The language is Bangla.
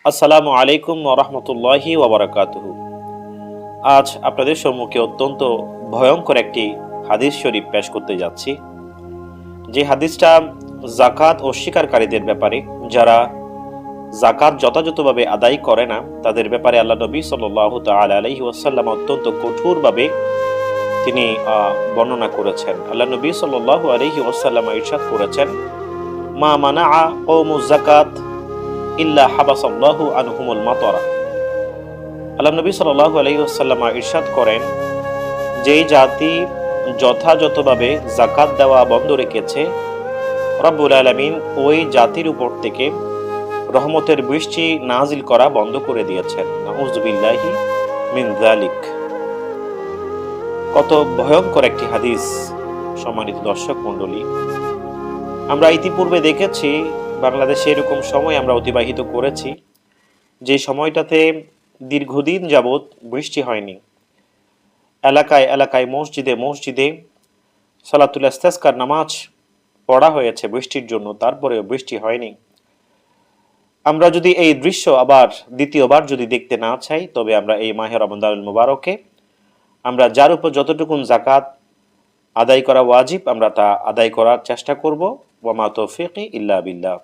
আসসালামু আলাইকুম ওয়া রাহমাতুল্লাহি ওয়া বারাকাতুহু। আজ আপনাদের সম্মুখে অত্যন্ত ভয়ঙ্কর একটি হাদিস শরীফ পেশ করতে যাচ্ছি। যে হাদিসটা যাকাত অস্বীকারীদের ব্যাপারে, যারা যাকাত যথাযথভাবে আদায় করে না, তাদের ব্যাপারে আল্লাহ নবী সাল্লাল্লাহু তাআলা আলাইহি ওয়াসাল্লাম অত্যন্ত কঠোরভাবে তিনি বর্ণনা করেছেন। আল্লাহ নবী সাল্লাল্লাহু আলাইহি ওয়াসাল্লাম ইরশাদ করেছেন, মা মানাআ কওমুজ যাকাত ইল্লা হাবাসাল্লাহু আনহুমুল মাতারা। আল্লাহ নবী সাল্লাল্লাহু আলাইহি ওয়াসাল্লাম ইরশাদ করেন, যেই জাতি যথাযথভাবে যাকাত দেওয়া বন্ধ রেখেছে, রব্বুল আলামিন ওই জাতির উপর থেকে রহমতের বৃষ্টি নাজিল করা বন্ধ করে দিয়েছেন। নাউযু বিল্লাহি মিন যালিক। কত ভয়ঙ্কর একটি হাদিস সম্মানিত দর্শক মণ্ডলী। আমরা ইতিপূর্বে দেখেছি বাংলাদেশে এরকম সময় আমরা অতিবাহিত করেছি যে সময়টাতে দীর্ঘদিন যাবৎ বৃষ্টি হয়নি। এলাকায় এলাকায় মসজিদে মসজিদে সালাতুল ইস্তিসকার নামাজ পড়া হয়েছে বৃষ্টির জন্য, তারপরেও বৃষ্টি হয়নি। আমরা যদি এই দৃশ্য আবার দ্বিতীয়বার যদি দেখতে না চাই, তবে আমরা এই মাহে রমজানুল মুবারকে আমরা যার উপর যতটুকুন যাকাত আদায় করা ওয়াজিব আমরা তা আদায় করার চেষ্টা করব। ওয়া মা তৌফিকি ইল্লা বিল্লাহ।